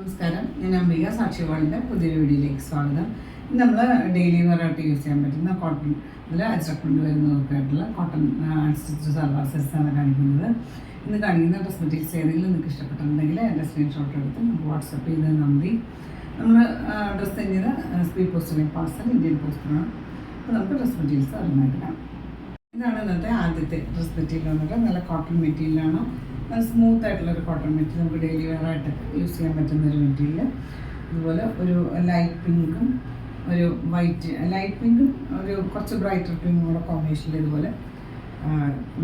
നമസ്കാരം, ഞാൻ അംബിക സാക്ഷി വേൾഡിൻ്റെ പുതിയൊരു വീഡിയോയിലേക്ക് സ്വാഗതം. ഇന്ന് നമ്മൾ ഡെയിലി വെയറായിട്ട് യൂസ് ചെയ്യാൻ പറ്റുന്ന കോട്ടൺ, അതിൽ അച്ചറക്കൊണ്ട് വരുന്നതൊക്കെ ആയിട്ടുള്ള കോട്ടൺ അൺസ്റ്റിച്ച് സൽവാർ സെറ്റ്സാണ് കാണിക്കുന്നത്. ഇന്ന് കാണിക്കുന്ന ഡ്രസ് മെറ്റീരിയൽസ് ഏതെങ്കിലും നിങ്ങൾക്ക് ഇഷ്ടപ്പെട്ടിട്ടുണ്ടെങ്കിൽ എൻ്റെ സ്ക്രീൻഷോട്ട് എടുത്ത് നമുക്ക് വാട്സപ്പ് ചെയ്ത് തന്നാൽ മതി. നമ്മൾ ഡ്രസ്സ് തന്നെയത് സ്പീഡ് പോസ്റ്റിലേക്ക് പാർസൽ ഇന്ത്യൻ പോസ്റ്റിലാണ്. അപ്പോൾ നമുക്ക് ഡ്രസ് മെറ്റീരിയൽസ് അറിയാനായിട്ട് കാണാം. ഇതാണ് ഇന്നത്തെ ആദ്യത്തെ ഡ്രസ് മെറ്റീരിയൽ വന്നിട്ട് നല്ല കോട്ടൺ മെറ്റീരിയലാണ്. നല്ല സ്മൂത്ത് ആയിട്ടുള്ളൊരു കോട്ടൺ മെറ്റീരിയൽ, നമുക്ക് ഡെയിലി വെയർ ആയിട്ട് യൂസ് ചെയ്യാൻ പറ്റുന്ന ഒരു മെറ്റീരിയൽ. അതുപോലെ ഒരു ലൈറ്റ് പിങ്കും ഒരു വൈറ്റ്, ലൈറ്റ് പിങ്കും ഒരു കുറച്ച് ബ്രൈറ്റർ പിങ്കും കൂടെ കോമ്പിനേഷനിൽ ഇതുപോലെ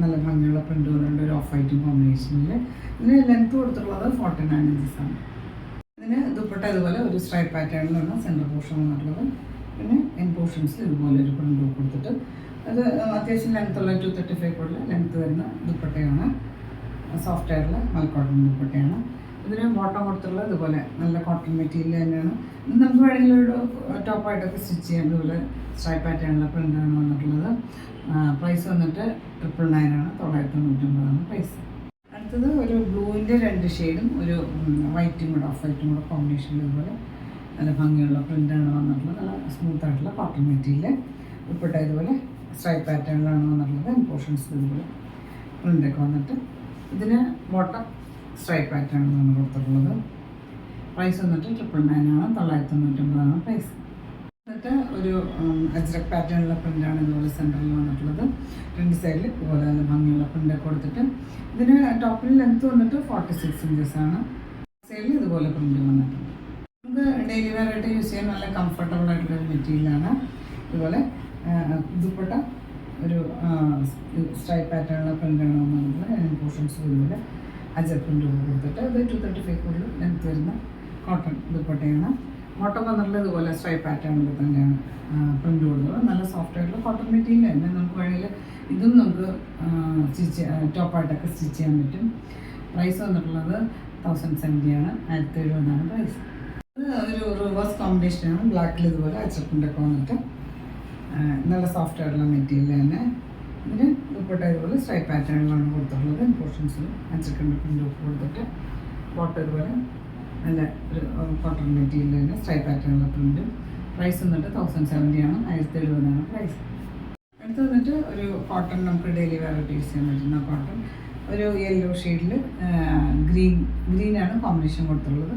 നല്ല ഭംഗിയുള്ള പ്രിൻ്റ് വന്നിട്ടുണ്ട്. ഒരു ഓഫ് വൈറ്റും കോമ്പിനേഷനിൽ. ഇതിന് ലെങ്ത് കൊടുത്തിട്ടുള്ളത് 49 ഇഞ്ചസ് ആണ്. ഇതിന് ദുപ്പട്ട ഇതുപോലെ ഒരു സ്ട്രൈപ്പ് പാറ്റേണിലാണ് സെൻറ്റർ പോർഷൻ വന്നിട്ടുള്ളത്. പിന്നെ എൻ പോർഷൻസിൽ ഇതുപോലെ ഒരു പ്രിൻ്റ് കൊടുത്തിട്ട് അത് അത്യാവശ്യം ലെങ്ത്തുള്ള 235 ലെങ്ത്ത് വരുന്ന ദുപ്പട്ടയാണ്. സോഫ്റ്റ് ആയിട്ടുള്ള മൽക്കോട്ടൺ ദുപ്പട്ടയാണ്. ഇതിന് ബോട്ടം കൊടുത്തിട്ടുള്ളത് ഇതുപോലെ നല്ല കോട്ടൺ മെറ്റീരിയൽ തന്നെയാണ്. ഇത് നമുക്ക് വേണമെങ്കിൽ ഒരു ടോപ്പായിട്ടൊക്കെ സ്റ്റിച്ച് ചെയ്യാം. ഇതുപോലെ സ്ട്രൈപ്പ് പാറ്റേണിലുള്ള പ്രിൻ്റാണ് വന്നിട്ടുള്ളത്. പ്രൈസ് വന്നിട്ട് 999 ആണ്, 999 പ്രൈസ്. അടുത്തത് ഒരു ബ്ലൂവിൻ്റെ 2 ഷെയ്ഡും ഒരു വൈറ്റും കൂടെ, ഓഫ് വൈറ്റും കൂടെ കോമ്പിനേഷനിൽ ഇതുപോലെ നല്ല ഭംഗിയുള്ള പ്രിൻ്റാണ് വന്നിട്ടുള്ളത്. നല്ല സ്മൂത്ത് ആയിട്ടുള്ള കോട്ടൺ മെറ്റീരിയൽ. ദുപ്പട്ട ഇതുപോലെ സ്ട്രൈപ്പ് പാറ്റേണിലാണ് വന്നിട്ടുള്ളത്. പോർഷൻസ് ഇതുപോലെ പ്രിൻ്റൊക്കെ വന്നിട്ട് ഇതിന് ബോട്ടം സ്ട്രൈപ്പ് പാറ്റേണിലാണ് കൊടുത്തിട്ടുള്ളത്. പ്രൈസ് വന്നിട്ട് 999 ആണ്, 999 പ്രൈസ്. എന്നിട്ട് ഒരു അജ്രക് പാറ്റേണിലുള്ള പ്രിൻ്റാണ് ഇതുപോലെ സെൻറ്ററിൽ വന്നിട്ടുള്ളത്. 2 സൈഡിൽ ഇതുപോലെ നല്ല ഭംഗിയുള്ള പ്രിൻ്റൊക്കെ കൊടുത്തിട്ട് ഇതിന് ടോപ്പിൽ ലെങ്ത്ത് വന്നിട്ട് 46 ഇഞ്ചസ് ആണ്. സൈഡിൽ ഇതുപോലെ പ്രിൻ്റ് വന്നിട്ടുണ്ട്. നമുക്ക് ഡെയിലി വെയർ ആയിട്ട് യൂസ് ചെയ്യാൻ നല്ല കംഫർട്ടബിൾ ആയിട്ടുള്ളൊരു മെറ്റീരിയലാണ്. ഇതുപോലെ ദുപ്പട്ട ഒരു സ്ട്രൈപ്പ് പാറ്റേണിലുള്ള പ്രിൻ്റാണ് വന്നിട്ടുള്ളത്. പോർഷൻസ് ഇതുപോലെ അജർ പ്രിൻ്റ് കൊടുത്തിട്ട് അത് 235 ലെങ്ത്ത് വരുന്ന കോട്ടൺ ദുപ്പട്ടയാണ്. ബോട്ടം വന്നിട്ടുള്ളത് ഇതുപോലെ സ്ട്രൈപ്പ് പാറ്റേണിൽ തന്നെയാണ് പ്രിൻ്റ് കൊടുത്തത്. നല്ല സോഫ്റ്റ് ആയിട്ടുള്ള കോട്ടൺ മെറ്റീരിയൽ തന്നെ. നമുക്ക് വേണമെങ്കിൽ ഇതും നമുക്ക് ടോപ്പായിട്ടൊക്കെ സ്റ്റിച്ച് ചെയ്യാൻ പറ്റും. പ്രൈസ് വന്നിട്ടുള്ളത് 1070 ആണ്, 1070 പ്രൈസ്. ഇത് ഒരു റിവേഴ്സ് കോമ്പിനേഷനാണ്. ബ്ലാക്കിൽ ഇതുപോലെ അജർ പ്രിൻ്റൊക്കെ വന്നിട്ട് നല്ല സോഫ്റ്റ് ആയിട്ടുള്ള മെറ്റീരിയൽ തന്നെ. ഇതിന് ദുപ്പട്ട ഇതുപോലെ സ്ട്രൈപ്പ് പാറ്റേണിലാണ് കൊടുത്തിട്ടുള്ളത്. പോർഷൻസിൽ അച്ചക്കണ്ട പ്രിൻ്റ് കൊടുത്തിട്ട് ബോട്ടം ഇതുപോലെ നല്ല ഒരു കോട്ടൺ മെറ്റീരിയൽ തന്നെ സ്ട്രൈപ്പ് പാറ്റേണിലുള്ള പ്രിൻ്റ്. പ്രൈസ് വന്നിട്ട് 1070 ആണ്, 1070 പ്രൈസ്. അടുത്ത് വന്നിട്ട് ഒരു കോട്ടൺ, നമുക്ക് ഡെയിലി വെയർ ആയിട്ട് യൂസ് ചെയ്യാൻ പറ്റുന്ന കോട്ടൺ. ഒരു യെല്ലോ ഷെയ്ഡിൽ ഗ്രീനാണ് കോമ്പിനേഷൻ കൊടുത്തിട്ടുള്ളത്.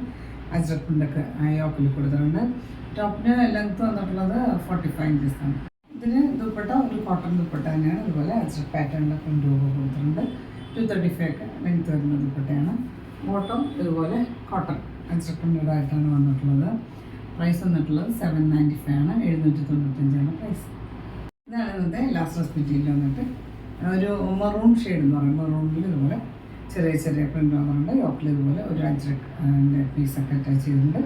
അജ്രക് പ്രിൻ്റൊക്കെ യോക്കിൽ കൊടുത്തിട്ടുണ്ട്. ടോപ്പിന് ലെങ്ത്ത് വന്നിട്ടുള്ളത് 45 ഇഞ്ചസ് ആണ്. ഇതിന് ദുപ്പട്ട ഒരു കോട്ടൺ ദുപ്പട്ട തന്നെയാണ്. അതുപോലെ അജ്രക് പാറ്റേണിൻ്റെ പ്രിൻ്റ് കൊടുത്തിട്ടുണ്ട്. 235 ലെങ്ത്ത് വരുന്ന ദുപ്പട്ടയാണ്. ബോട്ടം ഇതുപോലെ കോട്ടൺ അജ്രക് പ്രിൻ്റഡ് ആയിട്ടാണ് വന്നിട്ടുള്ളത്. പ്രൈസ് വന്നിട്ടുള്ളത് 795 ആണ്, 795 പ്രൈസ്. ഇതാണ് ഇന്നത്തെ ലാസ്റ്റ് ഡ്രസ് മെറ്റീരിയൽ വന്നിട്ട് ഒരു മെറൂൺ ഷെയ്ഡ് എന്ന് പറയും. മെറൂണിൽ ഇതുപോലെ ചെറിയ ചെറിയ പ്രിൻ്റ് വന്നിട്ടുണ്ട്. യോക്കിൽ ഇതുപോലെ ഒരു അജ്രക് പീസൊക്കെ അറ്റാച്ച് ചെയ്തിട്ടുണ്ട്.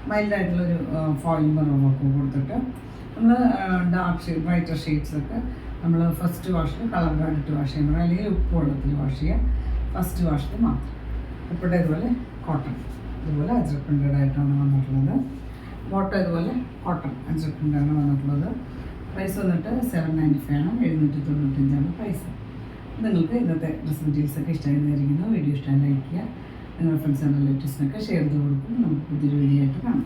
മൈൽഡായിട്ടുള്ളൊരു ഫോയിൽ മെറൂണൊക്കെ കൊടുത്തിട്ട് നമ്മൾ ഡാർക്ക് ഷെയ്ഡ്, ബ്രൈറ്റർ ഷെയ്ഡ്സൊക്കെ നമ്മൾ ഫസ്റ്റ് വാഷിൽ കളർ കാർഡിട്ട് വാഷ് ചെയ്യാൻ പറയും, അല്ലെങ്കിൽ ഉപ്പ് വെള്ളത്തിൽ വാഷ് ചെയ്യുക. ഫസ്റ്റ് വാഷിൽ മാത്രം. ഉപ്പിട്ട് ഇതുപോലെ കോട്ടൺ ഇതുപോലെ അജ്രക് പ്രിൻ്റഡ് ആയിട്ടാണ് വന്നിട്ടുള്ളത്. ബോട്ടം ഇതുപോലെ കോട്ടൺ അജ്രക് പ്രിൻ്റാണ് വന്നിട്ടുള്ളത്. പ്രൈസ് വന്നിട്ട് 795 ആണ്, 795 പ്രൈസ്. നിങ്ങൾക്ക് ഇന്നത്തെ ഡ്രസ് മെറ്റീരിയൽസൊക്കെ ഇഷ്ടമായിരിക്കുന്നു. വീഡിയോ ഇഷ്ടമായി ലൈക്ക് ചെയ്യുക. നിങ്ങളുടെ ഫ്രണ്ട്സ് ആൻഡ് റിലേറ്റീവ്സിനൊക്കെ ഷെയർ ചെയ്ത് കൊടുക്കും. നമുക്ക് പുതിയൊരു വീഡിയോ ആയിട്ട് കാണാം.